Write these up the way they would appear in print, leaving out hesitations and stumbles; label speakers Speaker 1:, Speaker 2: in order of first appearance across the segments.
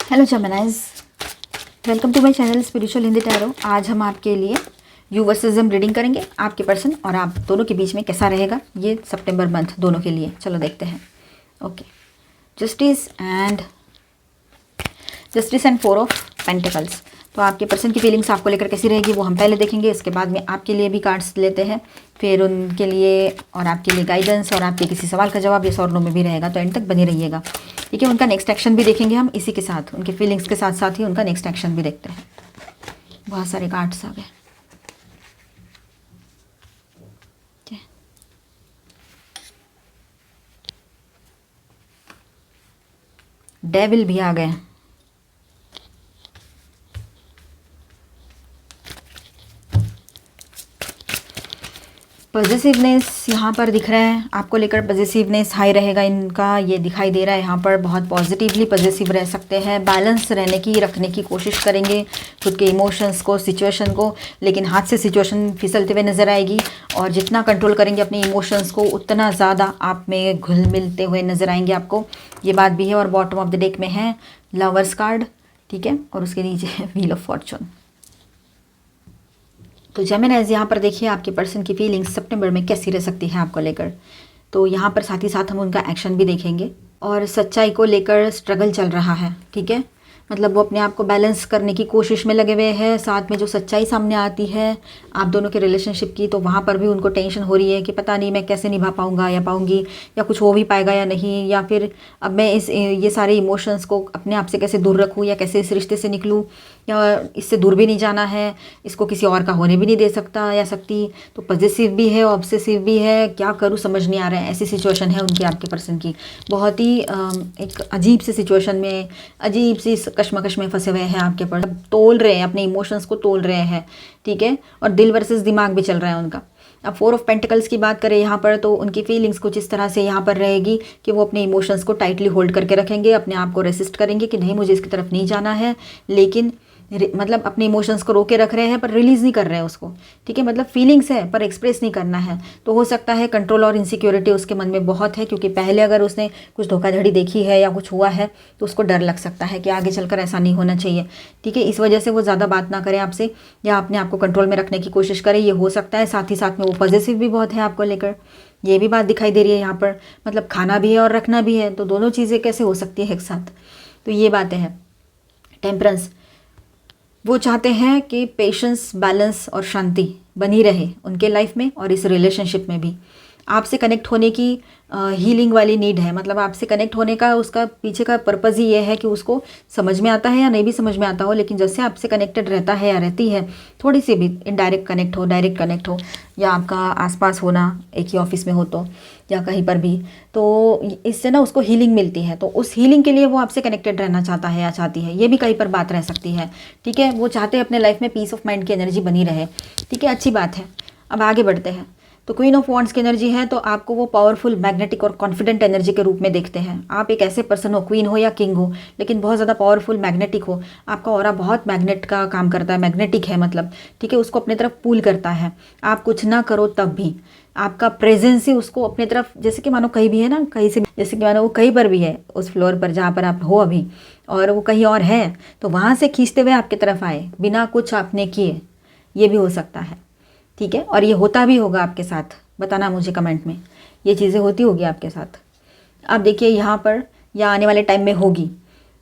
Speaker 1: Hello Geminis, welcome to my channel spiritual Hindi tarot. आज हम आपके लिए यू वर्सेस एम रीडिंग करेंगे, आपके पर्सन और आप दोनों के बीच में कैसा रहेगा ये सितंबर मंथ दोनों के लिए। चलो देखते हैं। Okay, justice and 4 of pentacles. तो आपके पर्सन की फीलिंग्स आपको लेकर कैसी रहेगी वो हम पहले देखेंगे। इसके बाद में आपके लिए भी कार्ड्स लेते हैं, फिर उनके लिए और आपके लिए गाइडेंस और आपके किसी सवाल का जवाब ये और नो में भी रहेगा। तो एंड तक बने रहिएगा, ठीक है। उनका नेक्स्ट एक्शन भी देखेंगे हम इसी के साथ, उनके फीलिंग्स के साथ साथ ही उनका नेक्स्ट एक्शन भी देखते हैं। बहुत सारे कार्ड्स आ गए। डेविल भी आ गए। पॉजिटिवनेस यहाँ पर दिख रहा है, आपको लेकर पॉजिटिवनेस हाई रहेगा इनका, ये दिखाई दे रहा है। यहाँ पर बहुत पॉजिटिवली पॉजिटिव रह सकते हैं, बैलेंस रखने की कोशिश करेंगे खुद के इमोशंस को, सिचुएशन को, लेकिन हाथ से सिचुएशन फिसलते हुए नज़र आएगी। और जितना कंट्रोल करेंगे अपने इमोशंस को उतना ज़्यादा आप में घुल मिलते हुए नज़र आएंगे आपको, ये बात भी है। और बॉटम ऑफ द डेक में है लवर्स कार्ड, ठीक है, और उसके नीचे है व्हील ऑफ फॉर्चून। तो जेमिनाइज यहाँ पर देखिए आपके पर्सन की फीलिंग्स सितंबर में कैसी रह सकती है आपको लेकर। तो यहाँ पर साथ ही साथ हम उनका एक्शन भी देखेंगे। और सच्चाई को लेकर स्ट्रगल चल रहा है, ठीक है, मतलब वो अपने आप को बैलेंस करने की कोशिश में लगे हुए हैं। साथ में जो सच्चाई सामने आती है आप दोनों के रिलेशनशिप की, तो वहाँ पर भी उनको टेंशन हो रही है कि पता नहीं मैं कैसे निभा पाऊँगा या पाऊँगी, या कुछ हो भी पाएगा या नहीं, या फिर अब मैं ये सारे इमोशंस को अपने आप से कैसे दूर रखूँ, या कैसे इस रिश्ते से निकलूँ, या इससे दूर भी नहीं जाना है, इसको किसी और का होने भी नहीं दे सकता या सकती। तो पॉजिटिव भी है, ऑब्सेसिव भी है, क्या करूँ समझ नहीं आ रहा है, ऐसी सिचुएशन है उनकी आपके पर्सन की। बहुत ही एक अजीब सी सिचुएशन में, अजीब सी कश्मकश में फंसे हुए हैं आपके पर्सन। तोल रहे हैं अपने इमोशंस को, तोल रहे हैं, ठीक है। और दिल वर्सेस दिमाग भी चल रहा है उनका। अब 4 ऑफ पेंटिकल्स की बात करें यहाँ पर, तो उनकी फीलिंग्स कुछ इस तरह से यहाँ पर रहेगी कि वो अपने इमोशंस को टाइटली होल्ड करके रखेंगे, अपने आप को रेसिस्ट करेंगे कि नहीं मुझे इसकी तरफ नहीं जाना है, लेकिन मतलब अपने इमोशंस को रोके रख रहे हैं पर रिलीज़ नहीं कर रहे हैं उसको, ठीक है। मतलब फीलिंग्स है पर एक्सप्रेस नहीं करना है। तो हो सकता है कंट्रोल और इनसिक्योरिटी उसके मन में बहुत है, क्योंकि पहले अगर उसने कुछ धोखाधड़ी देखी है या कुछ हुआ है तो उसको डर लग सकता है कि आगे चलकर ऐसा नहीं होना चाहिए, ठीक है। इस वजह से वो ज़्यादा बात ना करें आपसे, या अपने आप को कंट्रोल में रखने की कोशिश करें, ये हो सकता है। साथ ही साथ में वो पॉजिटिव भी बहुत है आपको लेकर, ये भी बात दिखाई दे रही है यहाँ पर। मतलब खाना भी है और रखना भी है, तो दोनों चीज़ें कैसे हो सकती है एक साथ, तो ये बातें हैं। टेम्परेंस, वो चाहते हैं कि पेशेंस, बैलेंस और शांति बनी रहे उनके लाइफ में और इस रिलेशनशिप में भी। आपसे कनेक्ट होने की हीलिंग वाली नीड है, मतलब आपसे कनेक्ट होने का उसका पीछे का पर्पज़ ही ये है कि उसको समझ में आता है या नहीं भी समझ में आता हो, लेकिन जैसे आपसे कनेक्टेड रहता है या रहती है, थोड़ी सी भी इनडायरेक्ट कनेक्ट हो, डायरेक्ट कनेक्ट हो, या आपका आसपास होना, एक ही ऑफिस में हो तो, या कहीं पर भी, तो इससे ना उसको हीलिंग मिलती है। तो उस हीलिंग के लिए वो आपसे कनेक्टेड रहना चाहता है या चाहती है, ये भी कहीं पर बात रह सकती है, ठीक है। वो चाहते हैं अपने लाइफ में पीस ऑफ माइंड की एनर्जी बनी रहे, ठीक है, अच्छी बात है। अब आगे बढ़ते हैं। तो क्वीन ऑफ वॉन्ड्स की एनर्जी है, तो आपको वो पावरफुल, मैग्नेटिक और कॉन्फिडेंट एनर्जी के रूप में देखते हैं। आप एक ऐसे पर्सन हो, क्वीन हो या किंग हो, लेकिन बहुत ज़्यादा पावरफुल, मैग्नेटिक हो, आपका ऑरा बहुत मैग्नेट का काम करता है, मैग्नेटिक है मतलब, ठीक है, उसको अपनी तरफ पुल करता है। आप कुछ ना करो तब भी आपका प्रेजेंस ही उसको अपनी तरफ, जैसे कि मानो कहीं भी है ना, कहीं से, जैसे कि मानो वो कहीं पर भी है उस फ्लोर पर जहाँ पर आप हो अभी, और वो कहीं और है, तो वहाँ से खींचते हुए आपकी तरफ आए बिना कुछ आपने किए, ये भी हो सकता है, ठीक है। और ये होता भी होगा आपके साथ, बताना मुझे कमेंट में, ये चीज़ें होती होगी आपके साथ। अब देखिए यहाँ पर, या आने वाले टाइम में होगी,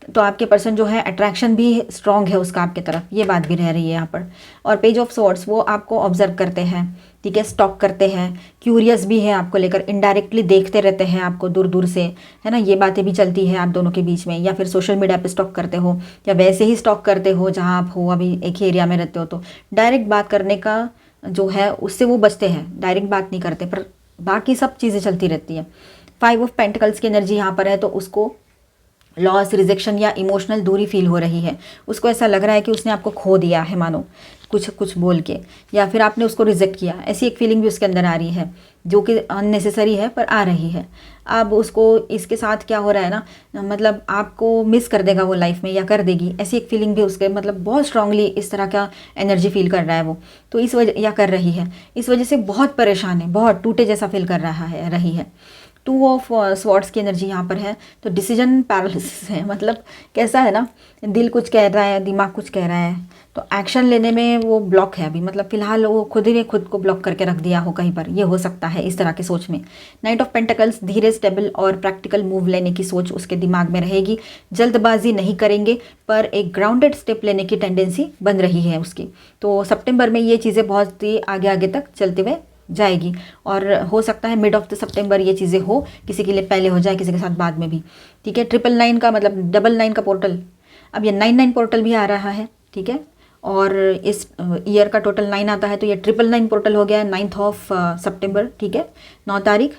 Speaker 1: तो आपके पर्सन जो है अट्रैक्शन भी स्ट्रॉन्ग है उसका आपके तरफ, ये बात भी रह रही है यहाँ पर। और पेज ऑफ स्वॉर्ड्स, वो आपको ऑब्जर्व करते हैं, ठीक है, स्टॉक करते हैं, क्यूरियस भी है आपको लेकर, इनडायरेक्टली देखते रहते हैं आपको दूर दूर से, है ना, ये बातें भी चलती है आप दोनों के बीच में। या फिर सोशल मीडिया पे स्टॉक करते हो, या वैसे ही स्टॉक करते हो जहाँ आप हो अभी, एक ही एरिया में रहते हो, तो डायरेक्ट बात करने का जो है उससे वो बचते हैं, डायरेक्ट बात नहीं करते, पर बाकी सब चीज़ें चलती रहती है। 5 ऑफ पेंटिकल्स की एनर्जी यहाँ पर है, तो उसको लॉस, रिजेक्शन या इमोशनल दूरी फील हो रही है। उसको ऐसा लग रहा है कि उसने आपको खो दिया है, मानो कुछ बोल के, या फिर आपने उसको रिजेक्ट किया, ऐसी एक फीलिंग भी उसके अंदर आ रही है, जो कि अननेसेसरी है पर आ रही है। अब उसको इसके साथ क्या हो रहा है ना, मतलब आपको मिस कर देगा वो लाइफ में, या कर देगी, ऐसी एक फीलिंग भी उसके, मतलब बहुत स्ट्रांगली इस तरह का एनर्जी फील कर रहा है वो, तो इस वजह, या कर रही है, इस वजह से बहुत परेशान है, बहुत टूटे जैसा फील कर रही है। टू ऑफ स्वॉर्ड्स की एनर्जी यहाँ पर है, तो डिसीजन पैरालिसिस है। मतलब कैसा है ना, दिल कुछ कह रहा है, दिमाग कुछ कह रहा है, तो एक्शन लेने में वो ब्लॉक है अभी। मतलब फिलहाल वो खुद ही ने खुद को ब्लॉक करके रख दिया हो कहीं पर, ये हो सकता है इस तरह की सोच में। नाइट ऑफ पेंटिकल्स, धीरे स्टेबल और प्रैक्टिकल मूव लेने की सोच उसके दिमाग में रहेगी। जल्दबाजी नहीं करेंगे, पर एक ग्राउंडेड स्टेप लेने की टेंडेंसी बन रही है उसकी। तो सितंबर में ये चीज़ें बहुत ही आगे आगे तक चलते हुए जाएगी, और हो सकता है मिड ऑफ द सितंबर ये चीज़ें हो, किसी के लिए पहले हो जाए, किसी के साथ बाद में भी। ठीक है, 999 का मतलब 99 का पोर्टल, अब ये 99 पोर्टल भी आ रहा है। ठीक है, और इस ईयर का टोटल 9 आता है, तो ये 999 पोर्टल हो गया है 9th ऑफ सितंबर। ठीक है, 9 तारीख,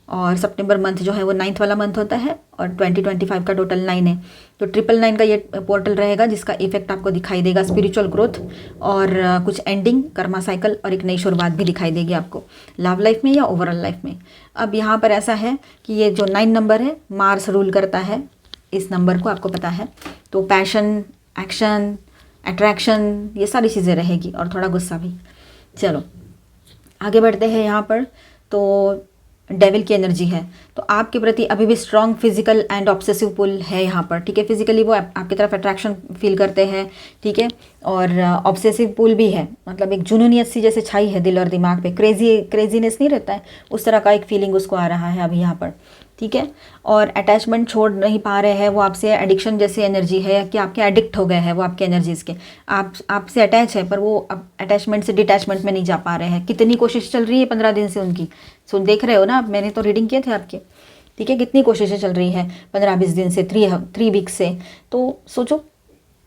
Speaker 1: और सितंबर मंथ जो है वो 9th वाला मंथ होता है, और 2025 का टोटल 9 है। तो 999 का ये पोर्टल रहेगा, जिसका इफेक्ट आपको दिखाई देगा स्पिरिचुअल ग्रोथ, और कुछ एंडिंग, कर्मा साइकिल, और एक नई शुरुआत भी दिखाई देगी आपको लव लाइफ में या ओवरऑल लाइफ में। अब यहाँ पर ऐसा है कि ये जो 9 नंबर है, मार्स रूल करता है इस नंबर को, आपको पता है। तो पैशन, एक्शन, अट्रैक्शन, ये सारी चीज़ें रहेगी, और थोड़ा गुस्सा भी। चलो आगे बढ़ते हैं यहाँ पर। तो डेविल की एनर्जी है, तो आपके प्रति अभी भी स्ट्रॉन्ग फिजिकल एंड ऑब्सेसिव पुल है यहाँ पर। ठीक है, फिजिकली वो आपकी तरफ अट्रैक्शन फील करते हैं। ठीक है, और ऑब्सेसिव पुल भी है, मतलब एक जुनूनियत सी जैसे छाई है दिल और दिमाग पे, क्रेजीनेस नहीं रहता है, उस तरह का एक फीलिंग उसको आ रहा है अभी यहाँ पर। ठीक है, और अटैचमेंट छोड़ नहीं पा रहे हैं वो आपसे, एडिक्शन जैसी एनर्जी है कि आपके एडिक्ट हो गए हैं वो आपकी एनर्जीज़ के। आपसे अटैच है, पर वो अब अटैचमेंट से डिटैचमेंट में नहीं जा पा रहे हैं। कितनी कोशिश चल रही है 15 दिन से उनकी, सुन देख रहे हो ना आप, मैंने तो रीडिंग किए थे आपके। ठीक है, कितनी कोशिशें चल रही है 15-20 दिन से, 3 वीक से, तो सोचो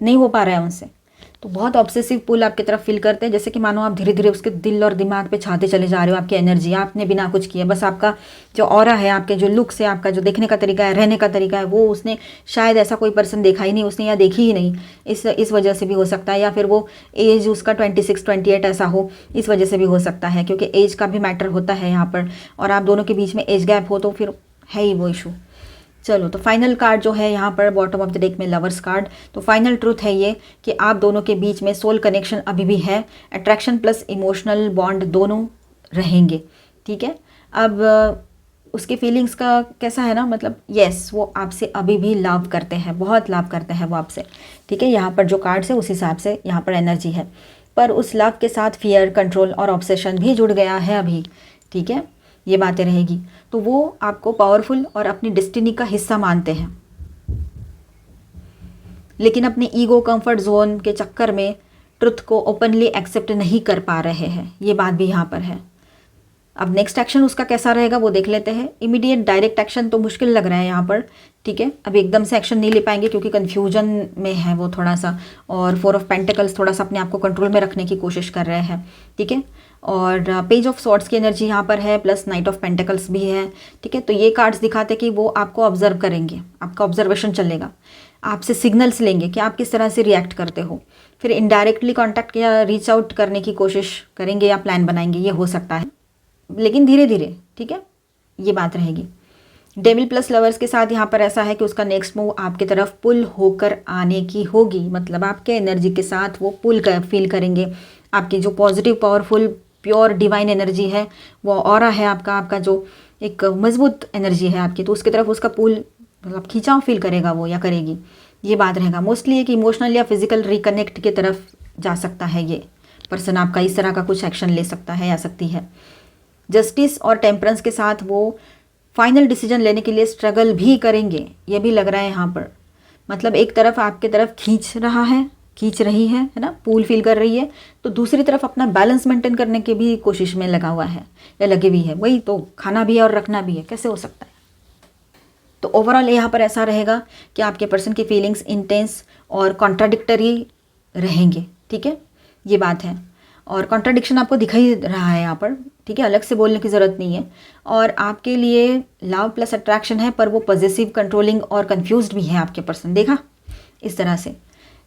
Speaker 1: नहीं हो पा रहा है उनसे। तो बहुत ऑब्सेसिव पुल आपकी तरफ फील करते हैं, जैसे कि मानो आप धीरे धीरे उसके दिल और दिमाग पे छाते चले जा रहे हो। आपकी एनर्जी, आपने बिना कुछ किए, बस आपका जो ऑरा है, आपके जो लुक्स है, आपका जो देखने का तरीका है, रहने का तरीका है, वो उसने शायद ऐसा कोई पर्सन देखा ही नहीं उसने, या देखी ही नहीं, इस वजह से भी हो सकता है। या फिर वो एज उसका 26-28 ऐसा हो, इस वजह से भी हो सकता है, क्योंकि एज का भी मैटर होता है यहाँ पर, और आप दोनों के बीच में एज गैप हो तो फिर है ही वो इशू। चलो, तो फाइनल कार्ड जो है यहाँ पर बॉटम ऑफ द डेक में लवर्स कार्ड, तो फाइनल ट्रूथ है ये कि आप दोनों के बीच में सोल कनेक्शन अभी भी है, अट्रैक्शन प्लस इमोशनल बॉन्ड दोनों रहेंगे। ठीक है, अब उसकी फीलिंग्स का कैसा है ना, मतलब यस वो आपसे अभी भी लव करते हैं, बहुत लव करते हैं वो आपसे। ठीक है, यहाँ पर जो कार्ड्स है उस हिसाब से यहाँ पर एनर्जी है, पर उस लव के साथ फियर, कंट्रोल और ऑब्सेशन भी जुड़ गया है अभी। ठीक है, ये बातें रहेगी, तो वो आपको पावरफुल और अपनी डेस्टिनी का हिस्सा मानते हैं, लेकिन अपने ईगो, कंफर्ट जोन के चक्कर में ट्रुथ को ओपनली एक्सेप्ट नहीं कर पा रहे हैं, ये बात भी यहाँ पर है। अब नेक्स्ट एक्शन उसका कैसा रहेगा वो देख लेते हैं। इमीडिएट डायरेक्ट एक्शन तो मुश्किल लग रहा है यहाँ पर। ठीक है, अब एकदम से एक्शन नहीं ले पाएंगे क्योंकि कन्फ्यूजन में है वो थोड़ा सा, और 4 ऑफ पेंटिकल्स थोड़ा सा अपने आप को कंट्रोल में रखने की कोशिश कर रहे हैं। ठीक है, और पेज ऑफ स्वॉर्ड्स की एनर्जी यहाँ पर है, प्लस नाइट ऑफ पेंटिकल्स भी है। ठीक है, तो ये कार्ड्स दिखाते कि वो आपको ऑब्जर्व करेंगे, आपका ऑब्जर्वेशन चलेगा, आपसे सिग्नल्स लेंगे कि आप किस तरह से रिएक्ट करते हो, फिर इनडायरेक्टली कॉन्टैक्ट या रीच आउट करने की कोशिश करेंगे या प्लान बनाएंगे, ये हो सकता है, लेकिन धीरे धीरे। ठीक है, ये बात रहेगी। डेविल प्लस लवर्स के साथ यहाँ पर ऐसा है कि उसका नेक्स्ट मूव आपकी तरफ पुल होकर आने की होगी, मतलब आपके एनर्जी के साथ वो पुल कर फील करेंगे। आपकी जो positive, powerful, pure divine energy है, वो ऑरा है आपका जो एक मजबूत एनर्जी है आपकी, तो उसकी तरफ उसका पुल, मतलब खिंचाव फील करेगा वो या करेगी, ये बात रहेगा। मोस्टली एक इमोशनल या फिजिकल रिकनेक्ट की तरफ जा सकता है ये पर्सन आपका, इस तरह का कुछ एक्शन ले सकता है या सकती है। जस्टिस और टेम्परेंस के साथ वो फाइनल डिसीजन लेने के लिए स्ट्रगल भी करेंगे, ये भी लग रहा है यहाँ पर। मतलब एक तरफ आपके तरफ खींच रही है ना, पूल फील कर रही है, तो दूसरी तरफ अपना बैलेंस मेंटेन करने की भी कोशिश में लगा हुआ है या लगी हुई है। वही तो, खाना भी है और रखना भी है, कैसे हो सकता है। तो ओवरऑल यहाँ पर ऐसा रहेगा कि आपके पर्सन की फीलिंग्स इंटेंस और कॉन्ट्राडिक्टरी रहेंगे। ठीक है, ये बात है, और कॉन्ट्राडिक्शन आपको दिख ही रहा है यहाँ पर। ठीक है, अलग से बोलने की ज़रूरत नहीं है। और आपके लिए लव प्लस अट्रैक्शन है, पर वो पॉजिटिव, कंट्रोलिंग और कंफ्यूज्ड भी है आपके पर्सन, देखा इस तरह से।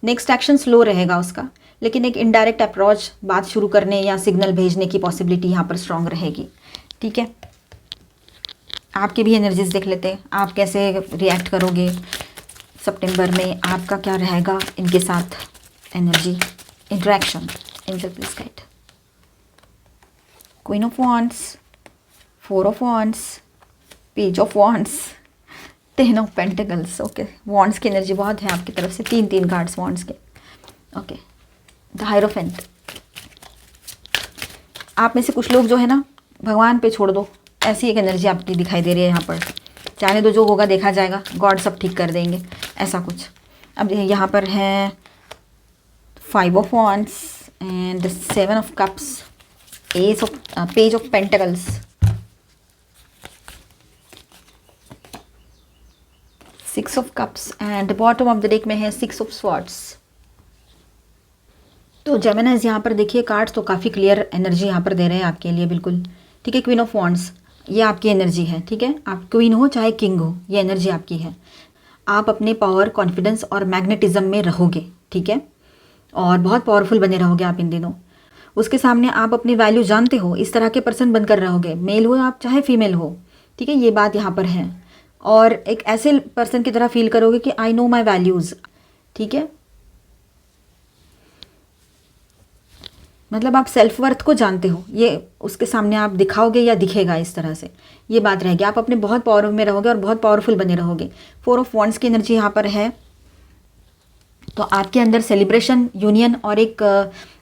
Speaker 1: नेक्स्ट एक्शन स्लो रहेगा उसका, लेकिन एक इनडायरेक्ट अप्रोच, बात शुरू करने या सिग्नल भेजने की पॉसिबिलिटी यहाँ पर स्ट्रांग रहेगी। ठीक है, आपकी भी एनर्जीज देख लेते हैं, आप कैसे रिएक्ट करोगे सितंबर में, आपका क्या रहेगा इनके साथ energy interaction. Angel please guide. Queen of wands, 4 of wands, page of wands, 10 of pentacles. Okay, wands की एनर्जी बहुत है आपकी तरफ से, 3 कार्ड्स वॉन्ड्स के। Okay, the hierophant. आप में से कुछ लोग जो है ना, भगवान पे छोड़ दो, ऐसी एक एनर्जी आपकी दिखाई दे रही है यहाँ पर। जाने दो, जो होगा देखा जाएगा, गॉड सब ठीक कर देंगे, ऐसा कुछ। अब यहाँ पर है 5 of wands and 7 of cups, page of pentacles, 6 of cups and bottom of the deck में है 6 ऑफ स्वॉर्ड्स। तो जेमिनाइज यहाँ पर देखिए, कार्ड्स तो काफ़ी क्लियर एनर्जी यहाँ पर दे रहे हैं आपके लिए, बिल्कुल ठीक है। क्वीन ऑफ वॉन्ड्स, ये आपकी एनर्जी है, ठीक है। आप क्वीन हो चाहे किंग हो, ये एनर्जी आपकी है। आप अपने पावर, कॉन्फिडेंस और मैग्नेटिज्म में रहोगे, ठीक है, और बहुत पावरफुल बने रहोगे आप इन दिनों। उसके सामने आप अपनी वैल्यू जानते हो, इस तरह के पर्सन बनकर रहोगे, मेल हो आप चाहे फीमेल हो, ठीक है, ये बात यहाँ पर है। और एक ऐसे पर्सन की तरह फील करोगे कि आई नो माई वैल्यूज़, ठीक है, मतलब आप सेल्फ वर्थ को जानते हो, ये उसके सामने आप दिखाओगे या दिखेगा इस तरह से, ये बात रहेगी। आप अपने बहुत पावर में रहोगे और बहुत पावरफुल बने रहोगे। 4 ऑफ वॉन्ड्स की एनर्जी यहाँ पर है, तो आपके अंदर सेलिब्रेशन, यूनियन और एक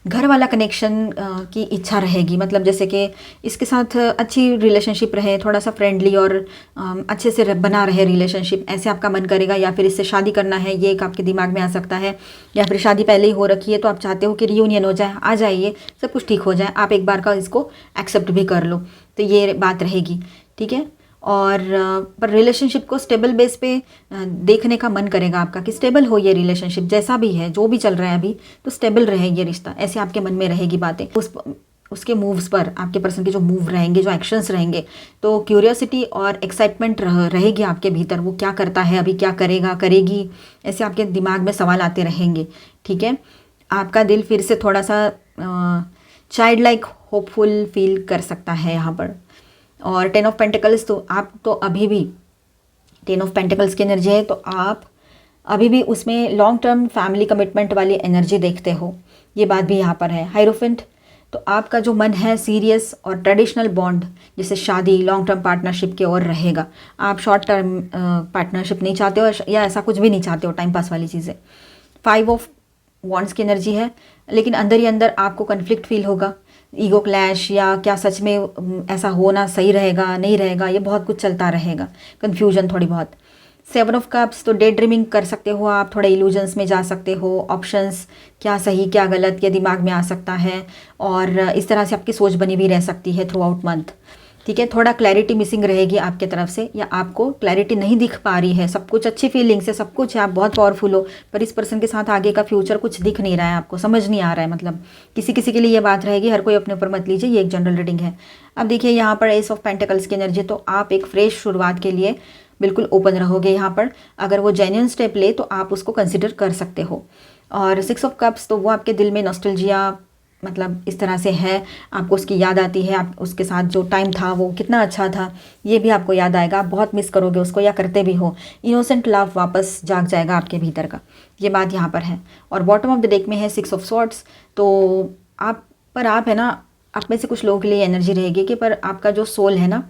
Speaker 1: घर वाला कनेक्शन की इच्छा रहेगी। मतलब जैसे कि इसके साथ अच्छी रिलेशनशिप रहे, थोड़ा सा फ्रेंडली और अच्छे से बना रहे रिलेशनशिप, ऐसे आपका मन करेगा। या फिर इससे शादी करना है, ये एक आपके दिमाग में आ सकता है। या फिर शादी पहले ही हो रखी है तो आप चाहते हो कि रियूनियन हो जाए, आ जाइए, सब कुछ ठीक हो जाए, आप एक बार का इसको एक्सेप्ट भी कर लो, तो ये बात रहेगी, ठीक है। और पर रिलेशनशिप को स्टेबल बेस पे देखने का मन करेगा आपका कि स्टेबल हो ये रिलेशनशिप, जैसा भी है, जो भी चल रहा है अभी, तो स्टेबल रहे ये रिश्ता, ऐसे आपके मन में रहेगी बातें। उसके मूव्स पर, आपके पर्सन के जो मूव रहेंगे, जो एक्शंस रहेंगे, तो क्यूरियोसिटी और एक्साइटमेंट रहेगी आपके भीतर। वो क्या करता है अभी, क्या करेगा, करेगी, ऐसे आपके दिमाग में सवाल आते रहेंगे, ठीक है। आपका दिल फिर से थोड़ा सा चाइल्ड लाइक होपफुल फील कर सकता है यहाँ पर। और 10 ऑफ पेंटिकल्स, तो आप तो अभी भी 10 ऑफ पेंटिकल्स की एनर्जी है, तो आप अभी भी उसमें लॉन्ग टर्म फैमिली कमिटमेंट वाली एनर्जी देखते हो, ये बात भी यहाँ पर है। हायरोफेंट, तो आपका जो मन है सीरियस और ट्रेडिशनल बॉन्ड, जैसे शादी, लॉन्ग टर्म पार्टनरशिप की ओर रहेगा। आप शॉर्ट टर्म पार्टनरशिप नहीं चाहते हो या ऐसा कुछ भी नहीं चाहते हो, टाइम पास वाली चीज़ें। 5 ऑफ वॉन्ड्स की एनर्जी है, लेकिन अंदर ही अंदर आपको कन्फ्लिक्ट फील होगा, ईगो क्लैश, या क्या सच में ऐसा होना सही रहेगा, नहीं रहेगा, ये बहुत कुछ चलता रहेगा, कन्फ्यूजन थोड़ी बहुत। 7 ऑफ कप्स, तो डे ड्रीमिंग कर सकते हो आप, थोड़े इल्यूजन्स में जा सकते हो, ऑप्शंस क्या सही क्या गलत ये दिमाग में आ सकता है, और इस तरह से आपकी सोच बनी भी रह सकती है थ्रू आउट मंथ, ठीक है। थोड़ा क्लैरिटी मिसिंग रहेगी आपके तरफ से, या आपको क्लैरिटी नहीं दिख पा रही है। सब कुछ अच्छी फीलिंग्स है, सब कुछ है, आप बहुत पावरफुल हो, पर इस पर्सन के साथ आगे का फ्यूचर कुछ दिख नहीं रहा है, आपको समझ नहीं आ रहा है। मतलब किसी किसी के लिए ये बात रहेगी, हर कोई अपने ऊपर मत लीजिए, ये एक जनरल रीडिंग है। अब देखिए यहाँ पर एस ऑफ पेंटिकल्स की एनर्जी, तो आप एक फ्रेश शुरुआत के लिए बिल्कुल ओपन रहोगे यहाँ पर। अगर वो जेन्युइन स्टेप ले तो आप उसको कंसिडर कर सकते हो। और 6 ऑफ कप्स, तो वो आपके दिल में नॉस्टैल्जिया, मतलब इस तरह से है, आपको उसकी याद आती है, आप उसके साथ जो टाइम था वो कितना अच्छा था, ये भी आपको याद आएगा, आप बहुत मिस करोगे उसको, या करते भी हो। इनोसेंट लव वापस जाग जाएगा आपके भीतर का, ये बात यहाँ पर है। और बॉटम ऑफ द डेक में है 6 ऑफ स्वॉर्ड्स, तो आप है ना, आप में से कुछ लोगों के लिए एनर्जी रहेगी कि पर आपका जो सोल है ना,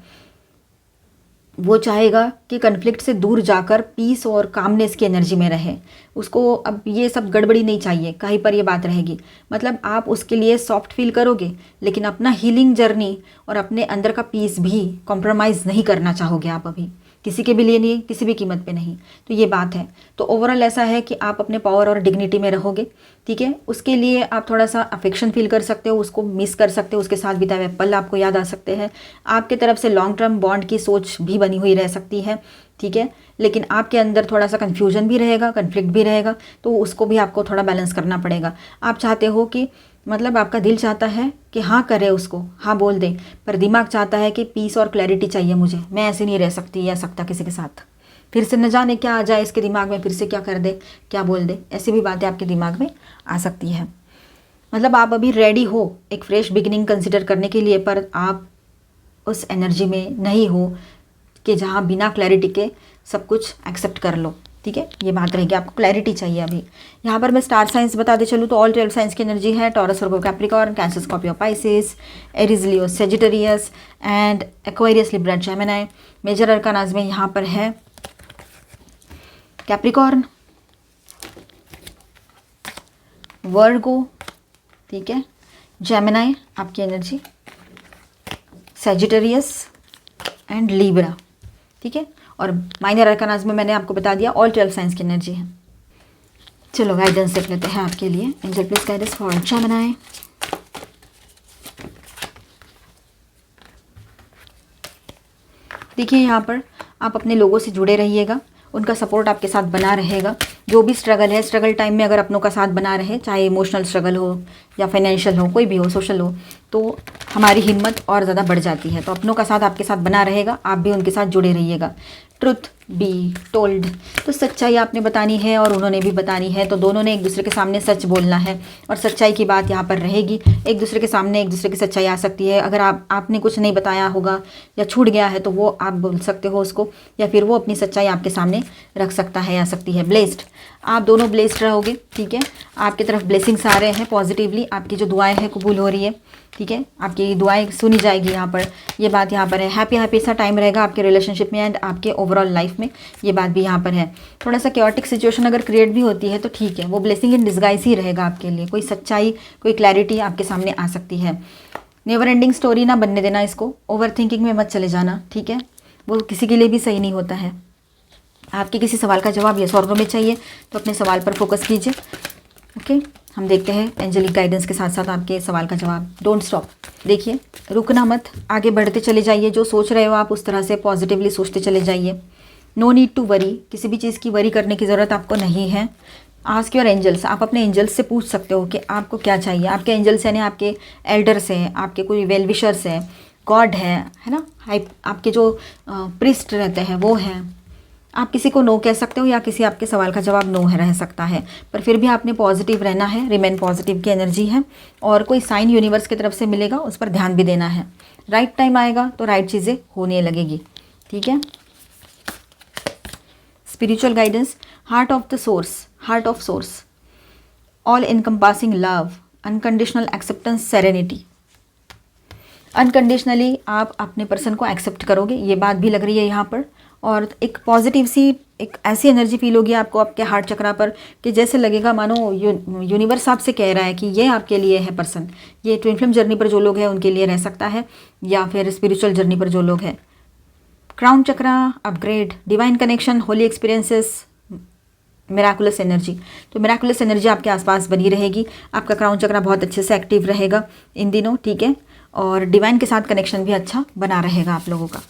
Speaker 1: वो चाहेगा कि कन्फ्लिक्ट से दूर जाकर पीस और कामनेस की एनर्जी में रहे। उसको अब ये सब गड़बड़ी नहीं चाहिए, कहीं पर ये बात रहेगी। मतलब आप उसके लिए सॉफ्ट फील करोगे, लेकिन अपना हीलिंग जर्नी और अपने अंदर का पीस भी कॉम्प्रोमाइज़ नहीं करना चाहोगे आप अभी, किसी के भी लिए नहीं, किसी भी कीमत पे नहीं, तो ये बात है। तो ओवरऑल ऐसा है कि आप अपने पावर और डिग्निटी में रहोगे, ठीक है। उसके लिए आप थोड़ा सा अफेक्शन फील कर सकते हो, उसको मिस कर सकते हो, उसके साथ बिताए हुए पल आपको याद आ सकते हैं। आपके तरफ से लॉन्ग टर्म बॉन्ड की सोच भी बनी हुई रह सकती है, ठीक है। लेकिन आपके अंदर थोड़ा सा कन्फ्यूजन भी रहेगा, कन्फ्लिक्ट भी रहेगा, तो उसको भी आपको थोड़ा बैलेंस करना पड़ेगा। आप चाहते हो कि, मतलब आपका दिल चाहता है कि हाँ करे उसको, हाँ बोल दे, पर दिमाग चाहता है कि पीस और क्लैरिटी चाहिए मुझे, मैं ऐसे नहीं रह सकती या सकता किसी के साथ। फिर से न जाने क्या आ जाए इसके दिमाग में, फिर से क्या कर दे, क्या बोल दे, ऐसी भी बातें आपके दिमाग में आ सकती है। मतलब आप अभी रेडी हो एक फ्रेश बिगिनिंग कंसिडर करने के लिए, पर आप उस एनर्जी में नहीं हो कि जहाँ बिना क्लैरिटी के सब कुछ एक्सेप्ट कर लो, ठीक है, ये बात रहेगी, आपको क्लैरिटी चाहिए अभी। यहाँ पर मैं स्टार साइंस बताते चलूँ तो ऑल 12 साइंस की एनर्जी है, Taurus, Virgo, Capricorn, Cancer, Scorpio, Pisces, Aries, Leo, Sagittarius and Aquarius, Libra, Gemini. Major arcanas में यहाँ पर है कैप्रिकॉर्न, वर्गो, ठीक है, जेमिनी आपकी एनर्जी, सेजिटेरियस एंड लिब्रा, ठीक है। और माइनर अरकानाज में मैंने आपको बता दिया ऑल 12 साइंस की एनर्जी है। चलो गाइडेंस देख लेते हैं आपके लिए। Angel please guidance for Gemini. देखिए यहाँ पर आप अपने लोगों से जुड़े रहिएगा, उनका सपोर्ट आपके साथ बना रहेगा। जो भी स्ट्रगल है, स्ट्रगल टाइम में अगर अपनों का साथ बना रहे, चाहे इमोशनल स्ट्रगल हो या फाइनेंशियल हो, कोई भी हो, सोशल हो, तो हमारी हिम्मत और ज़्यादा बढ़ जाती है। तो अपनों का साथ आपके साथ बना रहेगा, आप भी उनके साथ जुड़े रहिएगा। ट्रुथ बी टोल्ड, तो सच्चाई आपने बतानी है और उन्होंने भी बतानी है, तो दोनों ने एक दूसरे के सामने सच बोलना है और सच्चाई की बात यहाँ पर रहेगी। एक दूसरे के सामने एक दूसरे की सच्चाई आ सकती है। अगर आपने कुछ नहीं बताया होगा या छूट गया है तो वो आप बोल सकते हो उसको, या फिर वो अपनी सच्चाई आपके सामने रख सकता है, आ सकती है। ब्लेस्ड, आप दोनों ब्लेस्ड रहोगे, ठीक है। आपकी तरफ ब्लेसिंग्स आ रहे हैं पॉजिटिवली, आपकी जो दुआएं हैं कबूल हो रही है, ठीक है, आपकी दुआएं सुनी जाएगी यहाँ पर, ये बात यहाँ पर है। हैप्पी सा टाइम रहेगा आपके रिलेशनशिप में एंड आपके ओवरऑल लाइफ में, ये बात भी यहाँ पर है। थोड़ा सा क्योटिक सिचुएशन अगर क्रिएट भी होती है तो ठीक है, वो ब्लेसिंग इन डिस्गाइज ही रहेगा आपके लिए। कोई सच्चाई, कोई क्लैरिटी आपके सामने आ सकती है। नेवर एंडिंग स्टोरी ना बनने देना इसको, ओवर थिंकिंग में मत चले जाना, ठीक है, वो किसी के लिए भी सही नहीं होता है। आपके किसी सवाल का जवाब यस और नो में चाहिए तो अपने सवाल पर फोकस कीजिए। ओके, हम देखते हैं एंजेलिक गाइडेंस के साथ साथ आपके सवाल का जवाब। डोंट स्टॉप, देखिए रुकना मत, आगे बढ़ते चले जाइए। जो सोच रहे हो आप उस तरह से पॉजिटिवली सोचते चले जाइए। नो नीड टू वरी, किसी भी चीज़ की वरी करने की ज़रूरत आपको नहीं है। आस्क योर एंजल्स, आप अपने एंजल्स से पूछ सकते हो कि आपको क्या चाहिए। आपके एंजल्स यानी आपके एल्डर्स हैं, आपके कोई वेल विशर्स हैं, गॉड है ना, आपके जो प्रिस्ट रहते हैं वो हैं। आप किसी को नो कह सकते हो या किसी आपके सवाल का जवाब नो है रह सकता है, पर फिर भी आपने पॉजिटिव रहना है। रिमेन पॉजिटिव की एनर्जी है और कोई साइन यूनिवर्स की तरफ से मिलेगा, उस पर ध्यान भी देना है। राइट टाइम आएगा तो राइट चीज़ें होने लगेगी, ठीक है। Spiritual guidance, heart of the source, heart of source, all encompassing love, unconditional acceptance, serenity. Unconditionally आप अपने पर्सन को एक्सेप्ट करोगे, ये बात भी लग रही है यहाँ पर। और एक पॉजिटिव सी, एक ऐसी एनर्जी फील होगी आपको आपके हार्ट चक्रा पर कि जैसे लगेगा मानो यूनिवर्स आपसे कह रहा है कि ये आपके लिए है पर्सन। ये ट्विन फ्लेम जर्नी पर जो लोग हैं उनके लिए रह सकता है, या फिर स्पिरिचुअल जर्नी पर जो लोग हैं। Crown chakra upgrade, divine connection, holy experiences, miraculous energy. तो मिराकुलस एनर्जी आपके आसपास बनी रहेगी। आपका क्राउन चक्रा बहुत अच्छे से एक्टिव रहेगा इन दिनों, ठीक है, और डिवाइन के साथ कनेक्शन भी अच्छा बना रहेगा आप लोगों का।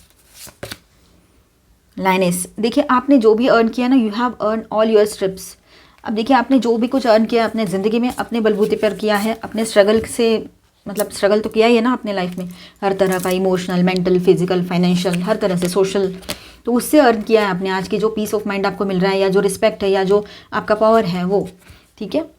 Speaker 1: लाइनेस, देखिए आपने जो भी अर्न किया ना, you have earn all your strips. अब देखिए आपने जो भी कुछ अर्न किया अपने ज़िंदगी में, अपने बलबूते पर किया है, अपने स्ट्रगल से, मतलब स्ट्रगल तो किया ही है ना अपने लाइफ में, हर तरह का, इमोशनल, मेंटल, फिजिकल, फाइनेंशियल, हर तरह से, सोशल, तो उससे अर्न किया है आपने। आज की जो पीस ऑफ माइंड आपको मिल रहा है, या जो रिस्पेक्ट है, या जो आपका पावर है वो, ठीक है।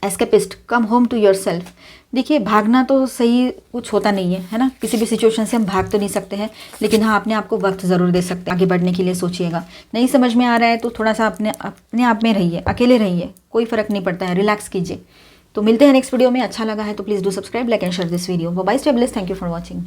Speaker 1: Escapist, come home to yourself. देखिए भागना तो सही कुछ होता नहीं है, है ना, किसी भी सिचुएशन से हम भाग तो नहीं सकते हैं, लेकिन हाँ अपने आप को वक्त ज़रूर दे सकते हैं आगे बढ़ने के लिए। सोचिएगा, नहीं समझ में आ रहा है तो थोड़ा सा अपने आप में रहिए, अकेले रहिए, कोई फ़र्क नहीं पड़ता है, रिलैक्स कीजिए। तो मिलते हैं नेक्स्ट वीडियो में। अच्छा लगा है तो please do subscribe, like and share this video. Bye, stay blessed, thank you for watching.